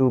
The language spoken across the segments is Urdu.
2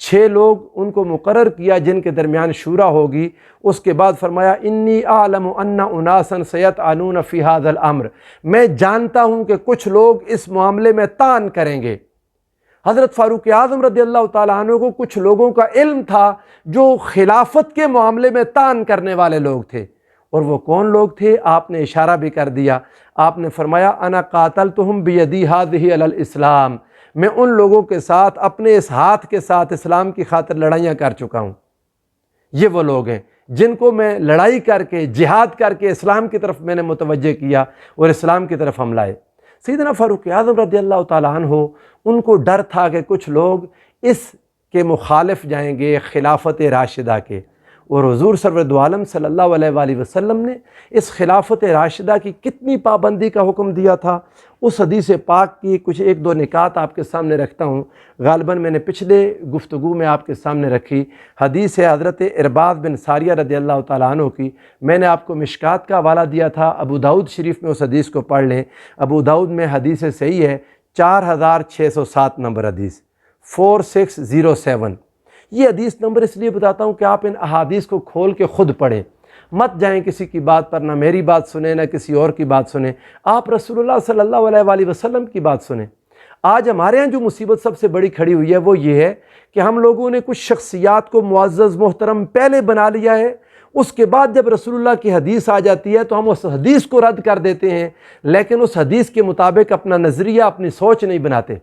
6 لوگ ان کو مقرر کیا جن کے درمیان شورا ہوگی۔ اس کے بعد فرمایا انی اعلم ان اناسا سیطعنون فی ھذا الامر، میں جانتا ہوں کہ کچھ لوگ اس معاملے میں طعن کریں گے۔ حضرت فاروق اعظم رضی اللہ تعالیٰ عنہ کو کچھ لوگوں کا علم تھا جو خلافت کے معاملے میں طعن کرنے والے لوگ تھے، اور وہ کون لوگ تھے؟ آپ نے اشارہ بھی کر دیا۔ آپ نے فرمایا انا قاتلتہم بیدی ھذہ علی الاسلام، میں ان لوگوں کے ساتھ اپنے اس ہاتھ کے ساتھ اسلام کی خاطر لڑائیاں کر چکا ہوں۔ یہ وہ لوگ ہیں جن کو میں لڑائی کر کے، جہاد کر کے اسلام کی طرف میں نے متوجہ کیا اور اسلام کی طرف ہم لائے۔ سیدنا فاروق اعظم رضی اللہ تعالیٰ عنہ، ان کو ڈر تھا کہ کچھ لوگ اس کے مخالف جائیں گے، خلافت راشدہ کے، اور حضور سرور دو عالم صلی اللہ علیہ وآلہ وسلم نے اس خلافت راشدہ کی کتنی پابندی کا حکم دیا تھا۔ اس حدیث پاک کی کچھ 1-2 نکات آپ کے سامنے رکھتا ہوں، غالباً میں نے پچھلے گفتگو میں آپ کے سامنے رکھی۔ حدیث ہے حضرت ارباض بن ساریہ رضی اللہ تعالیٰ عنہ کی، میں نے آپ کو مشکات کا حوالہ دیا تھا، ابو داؤد شریف میں اس حدیث کو پڑھ لیں۔ ابو داؤد میں حدیث صحیح ہے، 4607 نمبر حدیث، 4607۔ یہ حدیث نمبر اس لیے بتاتا ہوں کہ آپ ان احادیث کو کھول کے خود پڑھیں، مت جائیں کسی کی بات پر، نہ میری بات سنیں نہ کسی اور کی بات سنیں، آپ رسول اللہ صلی اللہ علیہ وآلہ وسلم کی بات سنیں۔ آج ہمارے ہاں جو مصیبت سب سے بڑی کھڑی ہوئی ہے وہ یہ ہے کہ ہم لوگوں نے کچھ شخصیات کو معزز محترم پہلے بنا لیا ہے، اس کے بعد جب رسول اللہ کی حدیث آ جاتی ہے تو ہم اس حدیث کو رد کر دیتے ہیں، لیکن اس حدیث کے مطابق اپنا نظریہ، اپنی سوچ نہیں بناتے۔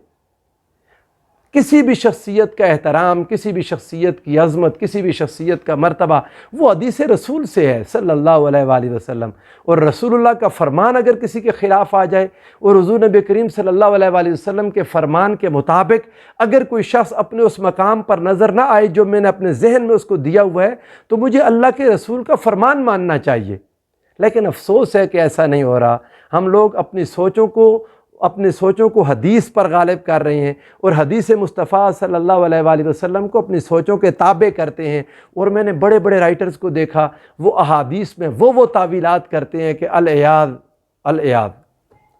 کسی بھی شخصیت کا احترام، کسی بھی شخصیت کی عظمت، کسی بھی شخصیت کا مرتبہ وہ حدیث رسول سے ہے صلی اللہ علیہ وآلہ وسلم، اور رسول اللہ کا فرمان اگر کسی کے خلاف آ جائے اور حضور نبی کریم صلی اللہ علیہ وآلہ وسلم کے فرمان کے مطابق اگر کوئی شخص اپنے اس مقام پر نظر نہ آئے جو میں نے اپنے ذہن میں اس کو دیا ہوا ہے، تو مجھے اللہ کے رسول کا فرمان ماننا چاہیے۔ لیکن افسوس ہے کہ ایسا نہیں ہو رہا، ہم لوگ اپنی سوچوں کو حدیث پر غالب کر رہے ہیں، اور حدیث مصطفیٰ صلی اللہ علیہ وآلہ وسلم کو اپنی سوچوں کے تابع کرتے ہیں۔ اور میں نے بڑے بڑے رائٹرز کو دیکھا، وہ احادیث میں وہ تعویلات کرتے ہیں کہ العیاذ،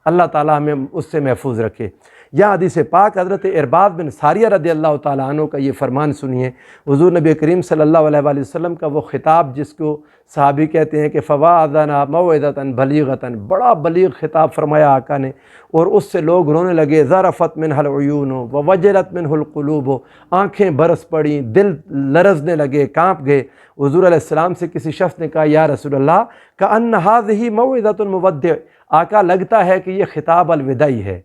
اللہ تعالیٰ ہمیں اس سے محفوظ رکھے۔ یا حدیث پاک حضرت ارباض بن ساریہ رضی اللہ تعالیٰ عنہ کا یہ فرمان سنیے، حضور نبی کریم صلی اللہ علیہ وآلہ وسلم کا وہ خطاب جس کو صحابی کہتے ہیں کہ فَوَعَظَنَا مَوْعِظَةً بَلِيغَةً، بڑا بلیغ خطاب فرمایا آقا نے، اور اس سے لوگ رونے لگے، ذَرَفَتْ مِنْهَا الْعُيُونُ وَوَجَلَتْ مِنْهُ الْقُلُوبُ، آنکھیں برس پڑیں، دل لرزنے لگے، کانپ گئے۔ حضور علیہ السلام سے کسی شخص نے کہا یا رسول اللہ كَأَنَّ هَذِهِ مَوْعِظَةُ الْمُوَدِّعِ، آقا لگتا ہے کہ یہ خطاب الوداعی ہے۔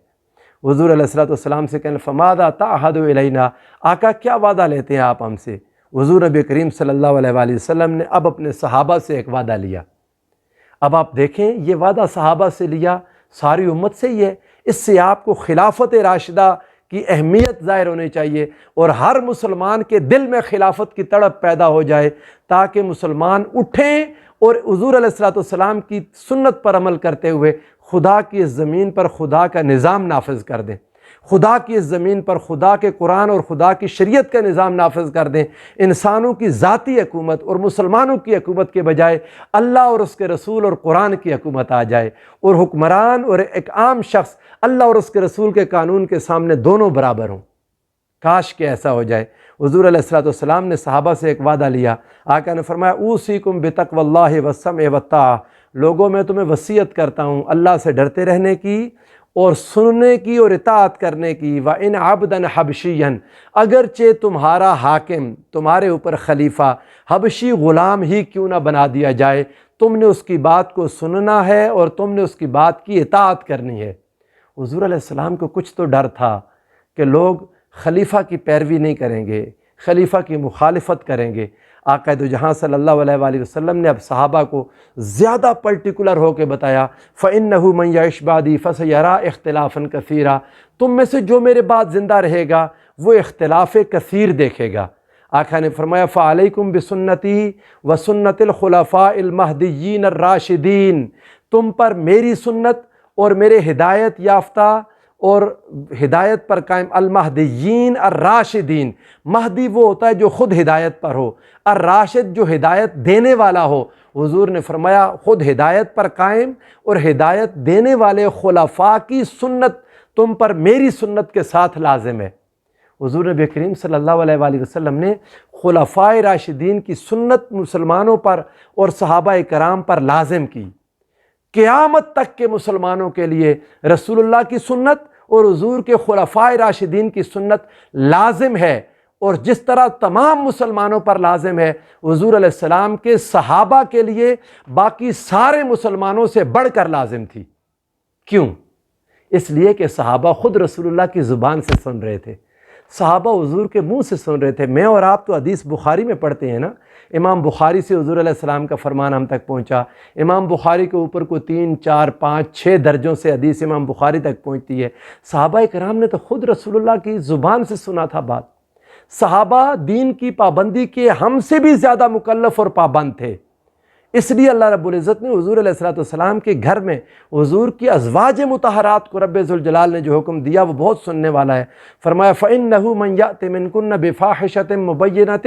حضور علیہ السلام سے کہنے فماذا تعہد الینا، آقا کیا وعدہ لیتے ہیں آپ ہم سے؟ حضور نبی کریم صلی اللہ علیہ وآلہ وسلم نے اب اپنے صحابہ سے ایک وعدہ لیا۔ اب آپ دیکھیں یہ وعدہ صحابہ سے لیا، ساری امت سے ہی ہے، اس سے آپ کو خلافت راشدہ کی اہمیت ظاہر ہونی چاہیے، اور ہر مسلمان کے دل میں خلافت کی تڑپ پیدا ہو جائے تاکہ مسلمان اٹھیں اور حضور علیہ السلام کی سنت پر عمل کرتے ہوئے خدا کی اس زمین پر خدا کا نظام نافذ کر دیں، خدا کی اس زمین پر خدا کے قرآن اور خدا کی شریعت کا نظام نافذ کر دیں۔ انسانوں کی ذاتی حکومت اور مسلمانوں کی حکومت کے بجائے اللہ اور اس کے رسول اور قرآن کی حکومت آ جائے، اور حکمران اور ایک عام شخص اللہ اور اس کے رسول کے قانون کے سامنے دونوں برابر ہوں۔ کاش کہ ایسا ہو جائے۔ حضور علیہ السلام نے صحابہ سے ایک وعدہ لیا، آقا نے فرمایا اوصیکم بتقوی اللہ والسمع والطاعہ، لوگوں میں تمہیں وصیت کرتا ہوں اللہ سے ڈرتے رہنے کی اور سننے کی اور اطاعت کرنے کی۔ وَإِنْ عَبْدًا حَبْشِيًّا، اگرچہ تمہارا حاکم، تمہارے اوپر خلیفہ حبشی غلام ہی کیوں نہ بنا دیا جائے، تم نے اس کی بات کو سننا ہے اور تم نے اس کی بات کی اطاعت کرنی ہے۔ حضور علیہ السلام کو کچھ تو ڈر تھا کہ لوگ خلیفہ کی پیروی نہیں کریں گے، خلیفہ کی مخالفت کریں گے۔ آقا دو جہاں صلی اللہ علیہ وآلہ وسلم نے اب صحابہ کو زیادہ پرٹیکولر ہو کے بتایا فَإِنَّهُ مَنْ يَعِشْ بَعْدِي فَسَيَرَىٰ اخْتِلَافًا كَثِيرًا، تم میں سے جو میرے بعد زندہ رہے گا وہ اختلاف کثیر دیکھے گا۔ آقا نے فرمایا فَعَلَيْكُمْ بِسُنَّتِي وَسُنَّتِ الْخُلَفَاءِ الْمَهْدِيِّينَ الرَّاشِدِينَ، تم پر میری سنت اور میرے ہدایت یافتہ اور ہدایت پر قائم المہدیین الراشدین، مہدی وہ ہوتا ہے جو خود ہدایت پر ہو، الراشد جو ہدایت دینے والا ہو۔ حضور نے فرمایا خود ہدایت پر قائم اور ہدایت دینے والے خلفاء کی سنت تم پر میری سنت کے ساتھ لازم ہے۔ حضور نبی کریم صلی اللہ علیہ وآلہ وسلم نے خلفائے راشدین کی سنت مسلمانوں پر اور صحابہ کرام پر لازم کی۔ قیامت تک کے مسلمانوں کے لیے رسول اللہ کی سنت اور حضور کے خلفائے راشدین کی سنت لازم ہے، اور جس طرح تمام مسلمانوں پر لازم ہے، حضور علیہ السلام کے صحابہ کے لیے باقی سارے مسلمانوں سے بڑھ کر لازم تھی۔ کیوں؟ اس لیے کہ صحابہ خود رسول اللہ کی زبان سے سن رہے تھے، صحابہ حضور کے منہ سے سن رہے تھے۔ میں اور آپ تو حدیث بخاری میں پڑھتے ہیں نا، امام بخاری سے حضور علیہ السلام کا فرمان ہم تک پہنچا، امام بخاری کے اوپر کو 3، 4، 5، 6 درجوں سے حدیث امام بخاری تک پہنچتی ہے۔ صحابہ کرام نے تو خود رسول اللہ کی زبان سے سنا تھا بات۔ صحابہ دین کی پابندی کے ہم سے بھی زیادہ مکلف اور پابند تھے، اس لیے اللہ رب العزت نے حضور علیہ السلام کے گھر میں حضور کی ازواج مطہرات کو رب ذوالجلال نے جو حکم دیا وہ بہت سننے والا ہے۔ فرمایا فَإِنَّهُ مَنْ يَأْتِ مِنْكُنَّ بِفَاحِشَةٍ مُبَيِّنَةٍ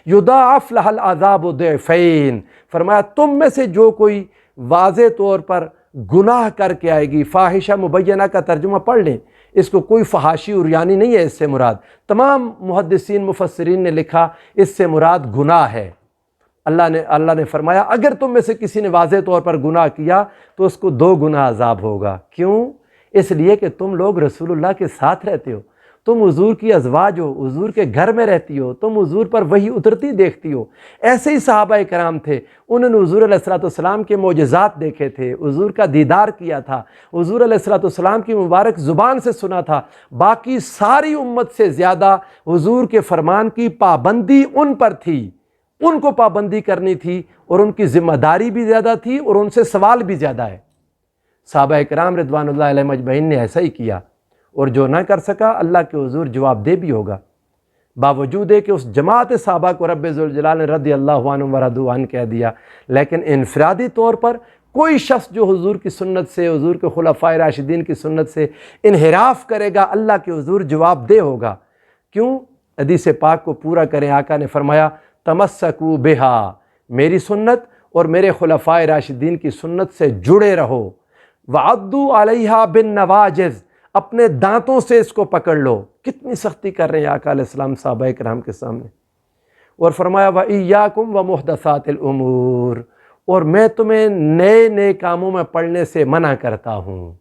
يُضَاعَفْ لَهَا الْعَذَابُ ضِعْفَيْنِ، فرمایا تم میں سے جو کوئی واضح طور پر گناہ کر کے آئے گی، فاحشہ مبینہ کا ترجمہ پڑھ لیں، اس کو کوئی فحاشی عریانی نہیں ہے اس سے مراد، تمام محدثین مفسرین نے لکھا اس سے مراد گناہ ہے۔ اللہ نے فرمایا اگر تم میں سے کسی نے واضح طور پر گناہ کیا تو اس کو 2 گنا عذاب ہوگا۔ کیوں؟ اس لیے کہ تم لوگ رسول اللہ کے ساتھ رہتے ہو، تم حضور کی ازواج ہو، حضور کے گھر میں رہتی ہو، تم حضور پر وحی اترتی دیکھتی ہو۔ ایسے ہی صحابہ کرام تھے، انہوں نے حضور علیہ السلام کے معجزات دیکھے تھے، حضور کا دیدار کیا تھا، حضور علیہ السلام کی مبارک زبان سے سنا تھا۔ باقی ساری امت سے زیادہ حضور کے فرمان کی پابندی ان پر تھی، ان کو پابندی کرنی تھی، اور ان کی ذمہ داری بھی زیادہ تھی اور ان سے سوال بھی زیادہ ہے۔ صحابہ کرام رضوان اللہ علیہ مجمعین نے ایسا ہی کیا، اور جو نہ کر سکا اللہ کے حضور جواب دہ بھی ہوگا، باوجود ہے کہ اس جماعت صحابہ کو رب ذوالجلال نے رضی اللہ عنہم ورضوا عنہ کہہ دیا، لیکن انفرادی طور پر کوئی شخص جو حضور کی سنت سے، حضور کے خلفائے راشدین کی سنت سے انحراف کرے گا، اللہ کے حضور جواب دہ ہوگا۔ کیوں؟ حدیث پاک کو پورا کریں۔ آقا نے فرمایا تمسکوا بہا، میری سنت اور میرے خلفائے راشدین کی سنت سے جڑے رہو، وعضوا علیہا بالنواجذ، اپنے دانتوں سے اس کو پکڑ لو۔ کتنی سختی کر رہے ہیں آقا علیہ السلام صحابہ کرام کے سامنے، اور فرمایا وَإِيَّاكُمْ وَمُحْدَثَاتِ الْأُمُورِ، اور میں تمہیں نئے نئے کاموں میں پڑھنے سے منع کرتا ہوں۔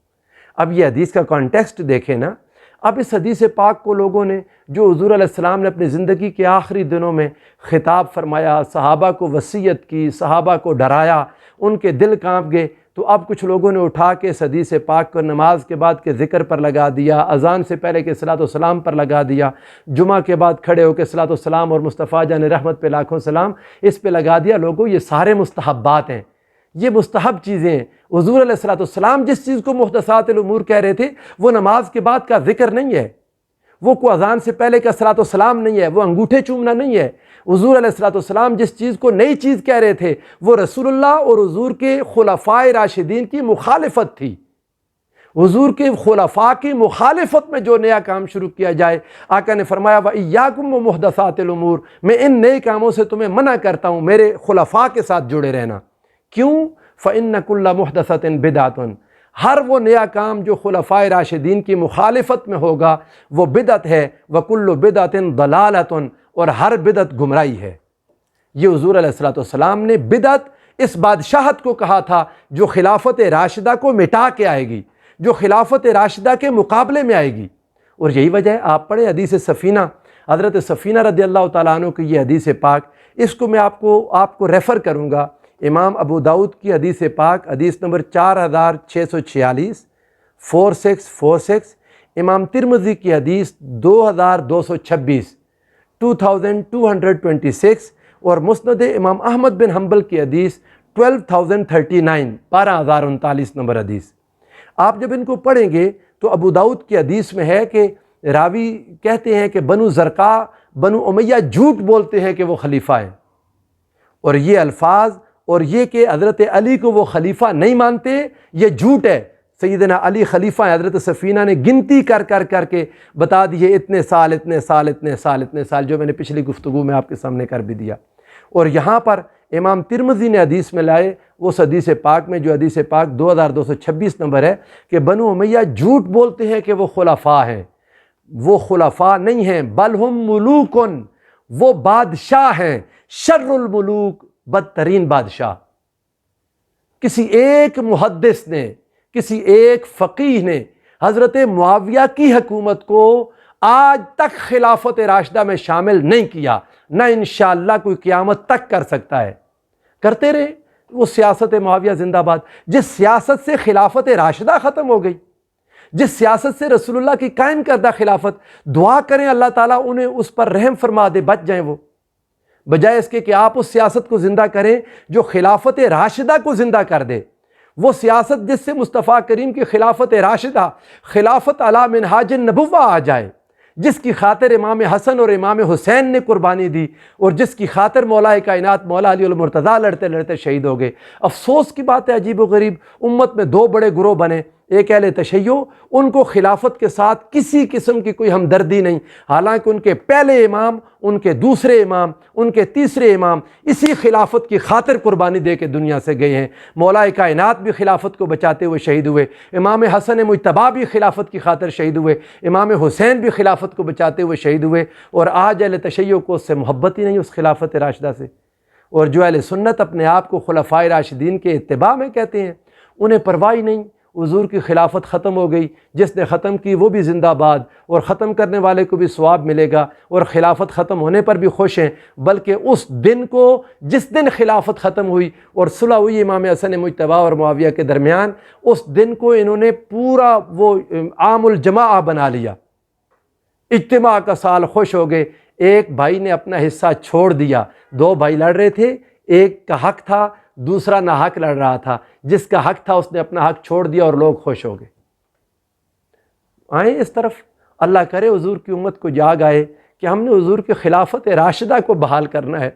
اب یہ حدیث کا کانٹیکسٹ دیکھیں نا، اب اس حدیث پاک کو لوگوں نے، جو حضور علیہ السلام نے اپنی زندگی کے آخری دنوں میں خطاب فرمایا، صحابہ کو وصیت کی، صحابہ کو ڈرایا، ان کے دل کانپ گئے، تو اب کچھ لوگوں نے اٹھا کے اس حدیث پاک کو نماز کے بعد کے ذکر پر لگا دیا، اذان سے پہلے کے صلاۃ والسلام پر لگا دیا، جمعہ کے بعد کھڑے ہو کے صلاۃ والسلام اور مصطفیٰ جان رحمت پہ لاکھوں سلام اس پہ لگا دیا۔ لوگوں یہ سارے مستحبات ہیں، یہ مستحب چیزیں ہیں۔ حضور علیہ السلام جس چیز کو محدثات الامور کہہ رہے تھے وہ نماز کے بعد کا ذکر نہیں ہے، وہ کوئی اذان سے پہلے کا صلاۃ والسلام نہیں ہے، وہ انگوٹھے چومنا نہیں ہے۔ حضور علیہ السلام جس چیز کو نئی چیز کہہ رہے تھے وہ رسول اللہ اور حضور کے خلفائے راشدین کی مخالفت تھی۔ حضور کے خلفاء کی مخالفت میں جو نیا کام شروع کیا جائے، آقا نے فرمایا وَإِيَّاكُمْ وَمُحْدَثَاتِ الْأُمُورِ، میں ان نئے کاموں سے تمہیں منع کرتا ہوں، میرے خلفاء کے ساتھ جڑے رہنا۔ کیوں؟ فَإِنَّ كُلَّ مُحْدَثَةٍ بِدْعَةٌ، ہر وہ نیا کام جو خلفائے راشدین کی مخالفت میں ہوگا وہ بدعت ہے، وَكُلُّ بِدْعَةٍ ضَلَالَةٌ، اور ہر بدعت گمراہی ہے۔ یہ حضور علیہ السلام نے بدعت اس بادشاہت کو کہا تھا جو خلافت راشدہ کو مٹا کے آئے گی، جو خلافت راشدہ کے مقابلے میں آئے گی۔ اور یہی وجہ ہے، آپ پڑھیں حدیث سفینہ، حضرت سفینہ رضی اللہ تعالیٰ عنہ کی یہ حدیث پاک، اس کو میں آپ کو ریفر کروں گا۔ امام ابو داؤد کی حدیث پاک، حدیث نمبر 4646، 4646، امام ترمذی کی حدیث 2226، 2226، اور مسند امام احمد بن حنبل کی حدیث 12039، 12039 نمبر حدیث۔ آپ جب ان کو پڑھیں گے تو ابو داؤد کی حدیث میں ہے کہ راوی کہتے ہیں کہ بنو زرقا، بنو امیہ جھوٹ بولتے ہیں کہ وہ خلیفہ ہیں، اور یہ الفاظ اور یہ کہ حضرت علی کو وہ خلیفہ نہیں مانتے، یہ جھوٹ ہے۔ سیدنا علی خلیفہ ہیں، حضرت سفینہ نے گنتی کر کے بتا دیے، اتنے سال اتنے سال اتنے سال اتنے سال، جو میں نے پچھلی گفتگو میں آپ کے سامنے کر بھی دیا۔ اور یہاں پر امام ترمذی نے حدیث میں لائے اس حدیث پاک میں، جو حدیث پاک 2226 نمبر ہے، کہ بنو امیہ جھوٹ بولتے ہیں کہ وہ خلفاء ہیں۔ وہ خلفاء نہیں ہیں، بل ہم ملوکن، وہ بادشاہ ہیں، شر الملوک، بدترین بادشاہ۔ کسی ایک محدث نے، کسی ایک فقیہ نے حضرت معاویہ کی حکومت کو آج تک خلافت راشدہ میں شامل نہیں کیا، نہ انشاءاللہ کوئی قیامت تک کر سکتا ہے۔ کرتے رہے وہ سیاست معاویہ زندہ باد، جس سیاست سے خلافت راشدہ ختم ہو گئی، جس سیاست سے رسول اللہ کی قائم کردہ خلافت، دعا کریں اللہ تعالیٰ انہیں اس پر رحم فرما دے، بچ جائیں وہ، بجائے اس کے کہ آپ اس سیاست کو زندہ کریں جو خلافت راشدہ کو زندہ کر دے۔ وہ سیاست جس سے مصطفیٰ کریم کی خلافت راشدہ، خلافت علی منہاج النبوہ آ جائے، جس کی خاطر امام حسن اور امام حسین نے قربانی دی، اور جس کی خاطر مولا کائنات مولا علی المرتضیٰ لڑتے لڑتے شہید ہو گئے۔ افسوس کی بات ہے، عجیب و غریب، امت میں دو بڑے گروہ بنے، ایک اہل تشیع، ان کو خلافت کے ساتھ کسی قسم کی کوئی ہمدردی نہیں، حالانکہ ان کے پہلے امام، ان کے دوسرے امام، ان کے تیسرے امام اسی خلافت کی خاطر قربانی دے کے دنیا سے گئے ہیں۔ مولا کائنات بھی خلافت کو بچاتے ہوئے شہید ہوئے، امام حسن مجتبیٰ بھی خلافت کی خاطر شہید ہوئے، امام حسین بھی خلافت کو بچاتے ہوئے شہید ہوئے، اور آج اہل تشیع کو اس سے محبت ہی نہیں، اس خلافت راشدہ سے۔ اور جو اہل سنت اپنے آپ کو خلفائے راشدین کے اتباع میں کہتے ہیں، انہیں پرواہ ہی نہیں، حضور کی خلافت ختم ہو گئی، جس نے ختم کی وہ بھی زندہ باد، اور ختم کرنے والے کو بھی ثواب ملے گا، اور خلافت ختم ہونے پر بھی خوش ہیں، بلکہ اس دن کو، جس دن خلافت ختم ہوئی اور صلح ہوئی امام حسن مجتبیٰ اور معاویہ کے درمیان، اس دن کو انہوں نے پورا وہ عام الجماعہ بنا لیا، اجتماع کا سال، خوش ہو گئے۔ ایک بھائی نے اپنا حصہ چھوڑ دیا، دو بھائی لڑ رہے تھے، ایک کا حق تھا، دوسرا ناحق لڑ رہا تھا، جس کا حق تھا اس نے اپنا حق چھوڑ دیا اور لوگ خوش ہو گئے۔ آئیں اس طرف، اللہ کرے حضور کی امت کو جاگ آئے کہ ہم نے حضور کی خلافت راشدہ کو بحال کرنا ہے،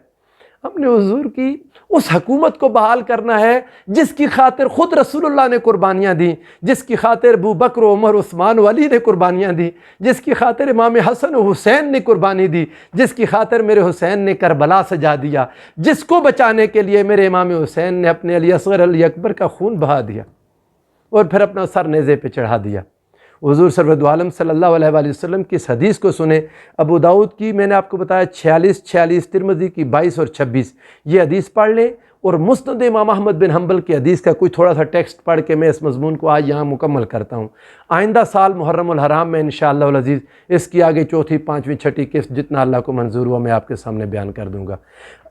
ہم نے حضور کی اس حکومت کو بحال کرنا ہے جس کی خاطر خود رسول اللہ نے قربانیاں دیں، جس کی خاطر ابو بکر و عمر عثمان و علی نے قربانیاں دیں، جس کی خاطر امام حسن و حسین نے قربانی دی، جس کی خاطر میرے حسین نے کربلا سجا دیا، جس کو بچانے کے لیے میرے امام حسین نے اپنے علی اصغر علی اکبر کا خون بہا دیا اور پھر اپنا سر نیزے پہ چڑھا دیا۔ حضور سرورد عالم صلی اللہ علیہ وآلہ وسلم کی اس حدیث کو سنیں، ابو داؤد کی میں نے آپ کو بتایا 46، ترمذی کی 22 اور 26، یہ حدیث پڑھ لیں، اور مسند امام احمد بن حنبل کی حدیث کا کوئی تھوڑا سا ٹیکسٹ پڑھ کے میں اس مضمون کو آج یہاں مکمل کرتا ہوں۔ آئندہ سال محرم الحرام میں انشاءاللہ العزیز اس کی آگے چوتھی، پانچویں، چھٹی قسط جتنا اللہ کو منظور ہوا میں آپ کے سامنے بیان کر دوں گا۔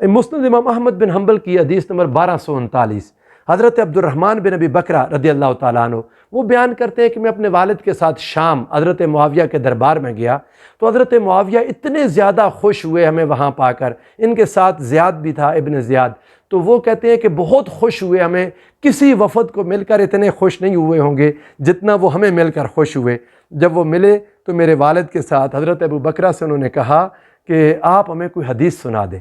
مسند امام احمد بن حنبل کی حدیث نمبر 1239، حضرت عبد الرحمن بن ابی بکرہ رضی اللہ تعالیٰ عنہ وہ بیان کرتے ہیں کہ میں اپنے والد کے ساتھ شام حضرت معاویہ کے دربار میں گیا، تو حضرت معاویہ اتنے زیادہ خوش ہوئے ہمیں وہاں پا کر، ان کے ساتھ زیاد بھی تھا، ابن زیاد، تو وہ کہتے ہیں کہ بہت خوش ہوئے، ہمیں کسی وفد کو مل کر اتنے خوش نہیں ہوئے ہوں گے جتنا وہ ہمیں مل کر خوش ہوئے۔ جب وہ ملے تو میرے والد کے ساتھ حضرت ابو بکرہ سے انہوں نے کہا کہ آپ ہمیں کوئی حدیث سنا دیں۔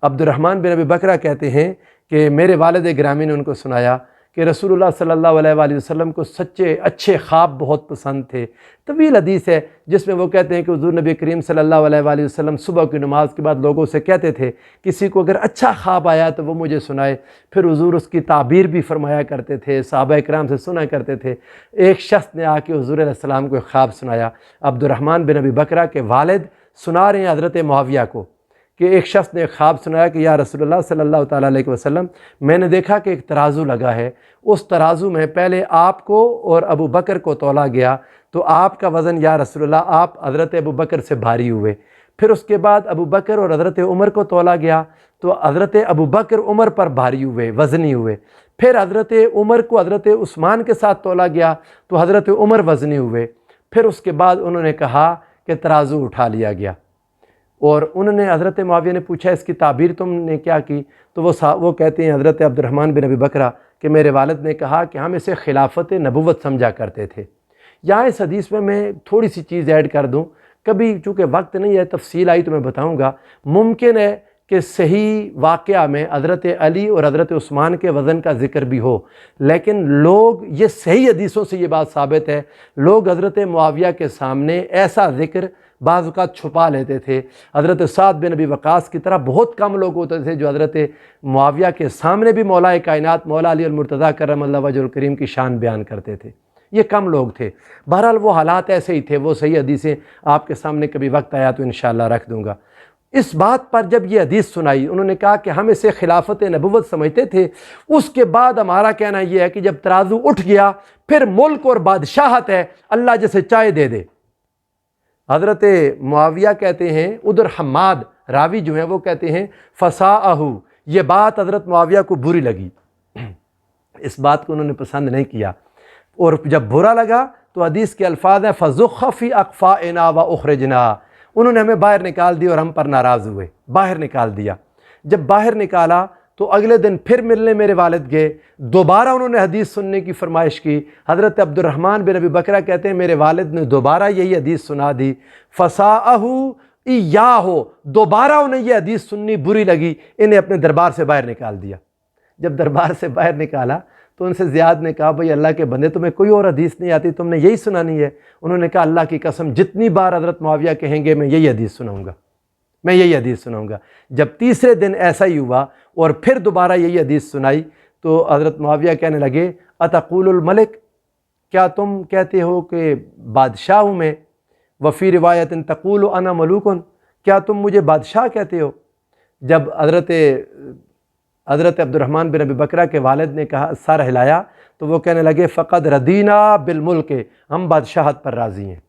عبد الرحمن بن ابی بکرہ کہتے ہیں کہ میرے والد گرامی نے ان کو سنایا کہ رسول اللہ صلی اللہ علیہ وآلہ وسلم کو سچے اچھے خواب بہت پسند تھے۔ طویل حدیث ہے جس میں وہ کہتے ہیں کہ حضور نبی کریم صلی اللہ علیہ وآلہ وسلم صبح کی نماز کے بعد لوگوں سے کہتے تھے کسی کو اگر اچھا خواب آیا تو وہ مجھے سنائے، پھر حضور اس کی تعبیر بھی فرمایا کرتے تھے، صحابہ کرام سے سنا کرتے تھے۔ ایک شخص نے آ کے حضور علیہ السلام کو ایک خواب سنایا، عبد الرحمن بن ابی بکرہ کے والد سنا رہے ہیں حضرت معاویہ کو کہ ایک شخص نے ایک خواب سنایا کہ یا رسول اللہ صلی اللہ تعالیٰ علیہ وسلم، میں نے دیکھا کہ ایک ترازو لگا ہے، اس ترازو میں پہلے آپ کو اور ابو بکر کو تولا گیا تو آپ کا وزن یا رسول اللہ آپ حضرت ابو بکر سے بھاری ہوئے، پھر اس کے بعد ابو بکر اور حضرت عمر کو تولا گیا تو حضرت ابو بکر عمر پر بھاری ہوئے، وزنی ہوئے، پھر حضرت عمر کو حضرت عثمان کے ساتھ تولا گیا تو حضرت عمر وزنی ہوئے، پھر اس کے بعد انہوں نے کہا کہ ترازو اٹھا لیا گیا، اور انہوں نے حضرت معاویہ نے پوچھا اس کی تعبیر تم نے کیا کی؟ تو وہ کہتے ہیں حضرت عبد الرحمن بن ابی بکرہ کہ میرے والد نے کہا کہ ہم اسے خلافت نبوت سمجھا کرتے تھے۔ یہاں اس حدیث میں تھوڑی سی چیز ایڈ کر دوں، کبھی چونکہ وقت نہیں ہے تفصیل آئی تو میں بتاؤں گا، ممکن ہے کہ صحیح واقعہ میں حضرت علی اور حضرت عثمان کے وزن کا ذکر بھی ہو، لیکن لوگ یہ صحیح حدیثوں سے یہ بات ثابت ہے، لوگ حضرت معاویہ کے سامنے ایسا ذکر بعض اوقات چھپا لیتے تھے۔ حضرت سعد بن ابی وقاص کی طرح بہت کم لوگ ہوتے تھے جو حضرت معاویہ کے سامنے بھی مولا کائنات مولا علی المرتضیٰ کرم اللہ وجہ الکریم کی شان بیان کرتے تھے۔ یہ کم لوگ تھے۔ بہرحال وہ حالات ایسے ہی تھے، وہ صحیح حدیثیں آپ کے سامنے کبھی وقت آیا تو انشاءاللہ رکھ دوں گا۔ اس بات پر جب یہ حدیث سنائی، انہوں نے کہا کہ ہم اسے خلافت نبوت سمجھتے تھے، اس کے بعد ہمارا کہنا یہ ہے کہ جب ترازو اٹھ گیا پھر ملک اور بادشاہت ہے، اللہ جسے چاہے دے دے۔ حضرت معاویہ کہتے ہیں، ادھر حماد راوی جو ہیں وہ کہتے ہیں فساءہ، یہ بات حضرت معاویہ کو بری لگی، اس بات کو انہوں نے پسند نہیں کیا، اور جب برا لگا تو حدیث کے الفاظ ہیں فَزُخَّ فِي أَقْفَائِنَا وَأُخْرِجْنَا، انہوں نے ہمیں باہر نکال دیا اور ہم پر ناراض ہوئے، باہر نکال دیا۔ جب باہر نکالا تو اگلے دن پھر ملنے میرے والد گئے، دوبارہ انہوں نے حدیث سننے کی فرمائش کی۔ حضرت عبد الرحمن بن ابی بکرہ کہتے ہیں میرے والد نے دوبارہ یہی حدیث سنا دی، فَسَاءَهُ إِيَّاهُ، دوبارہ انہیں یہ حدیث سننی بری لگی، انہیں اپنے دربار سے باہر نکال دیا۔ جب دربار سے باہر نکالا تو ان سے زیاد نے کہا بھئی اللہ کے بندے تمہیں کوئی اور حدیث نہیں آتی، تم نے یہی سنانی ہے؟ انہوں نے کہا اللہ کی قسم جتنی بار حضرت معاویہ کہیں گے میں یہی حدیث سناؤں گا، میں یہی حدیث سناؤں گا۔ جب تیسرے دن ایسا ہی ہوا اور پھر دوبارہ یہی حدیث سنائی تو حضرت معاویہ کہنے لگے اتقول الملک، کیا تم کہتے ہو کہ بادشاہ ہوں میں؟ وفی روایت تقول انا ملوکن، کیا تم مجھے بادشاہ کہتے ہو؟ جب حضرت عبد الرحمن بن ابی بکرہ کے والد نے کہا سر ہلایا تو وہ کہنے لگے فقد ردینا بالملک، ہم بادشاہت پر راضی ہیں۔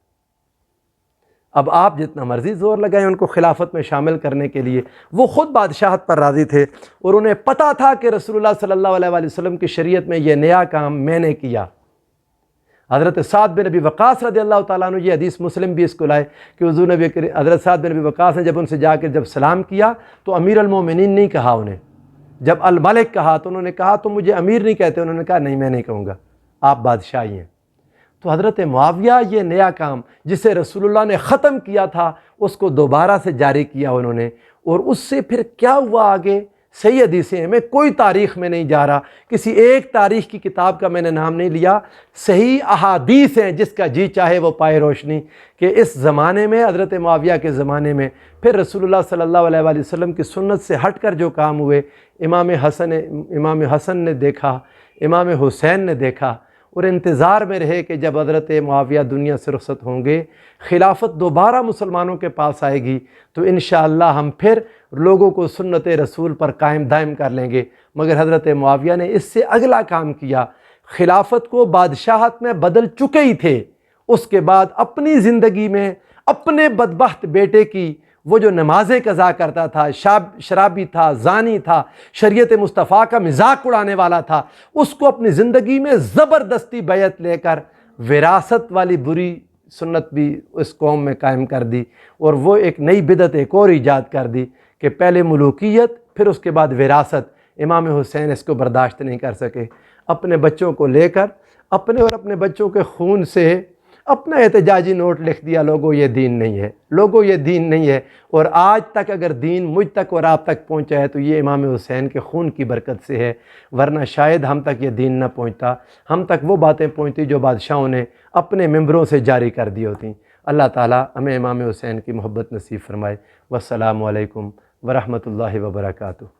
اب آپ جتنا مرضی زور لگائیں ان کو خلافت میں شامل کرنے کے لیے، وہ خود بادشاہت پر راضی تھے اور انہیں پتہ تھا کہ رسول اللہ صلی اللہ علیہ وسلم کی شریعت میں یہ نیا کام میں نے کیا۔ حضرت سعد بن ابی وقاص رضی اللہ تعالیٰ عنہ، یہ حدیث مسلم بھی اس کو لائے کہ حضور نبی حضرت سعد بن ابی وقاص نے جب ان سے جا کے جب سلام کیا تو امیر المومنین نہیں کہا انہیں، جب الملک کہا تو انہوں نے کہا تم مجھے امیر نہیں کہتے، انہوں نے کہا نہیں میں نہیں کہوں گا، آپ بادشاہ ہی ہیں۔ تو حضرت معاویہ یہ نیا کام جسے رسول اللہ نے ختم کیا تھا اس کو دوبارہ سے جاری کیا انہوں نے، اور اس سے پھر کیا ہوا آگے صحیح حدیثیں ہیں، میں کوئی تاریخ میں نہیں جا رہا، کسی ایک تاریخ کی کتاب کا میں نے نام نہیں لیا، صحیح احادیث ہیں، جس کا جی چاہے وہ پائے روشنی کہ اس زمانے میں حضرت معاویہ کے زمانے میں پھر رسول اللہ صلی اللہ علیہ وآلہ وسلم کی سنت سے ہٹ کر جو کام ہوئے، امام حسن نے دیکھا، امام حسین نے دیکھا، اور انتظار میں رہے کہ جب حضرت معاویہ دنیا سے رخصت ہوں گے، خلافت دوبارہ مسلمانوں کے پاس آئے گی تو انشاءاللہ ہم پھر لوگوں کو سنت رسول پر قائم دائم کر لیں گے۔ مگر حضرت معاویہ نے اس سے اگلا کام کیا، خلافت کو بادشاہت میں بدل چکے ہی تھے، اس کے بعد اپنی زندگی میں اپنے بدبخت بیٹے کی، وہ جو نمازیں قضا کرتا تھا، شرابی تھا، زانی تھا، شریعت مصطفیٰ کا مذاق اڑانے والا تھا، اس کو اپنی زندگی میں زبردستی بیعت لے کر وراثت والی بری سنت بھی اس قوم میں قائم کر دی، اور وہ ایک نئی بدعت ایک اور ایجاد کر دی کہ پہلے ملوکیت پھر اس کے بعد وراثت۔ امام حسین اس کو برداشت نہیں کر سکے، اپنے بچوں کو لے کر اپنے اور اپنے بچوں کے خون سے اپنا احتجاجی نوٹ لکھ دیا، لوگوں یہ دین نہیں ہے، لوگوں یہ دین نہیں ہے۔ اور آج تک اگر دین مجھ تک اور آپ تک پہنچا ہے تو یہ امام حسین کے خون کی برکت سے ہے، ورنہ شاید ہم تک یہ دین نہ پہنچتا، ہم تک وہ باتیں پہنچتی جو بادشاہوں نے اپنے ممبروں سے جاری کر دی ہوتیں۔ اللہ تعالیٰ ہمیں امام حسین کی محبت نصیب فرمائے۔ والسلام علیکم ورحمۃ اللہ وبرکاتہ۔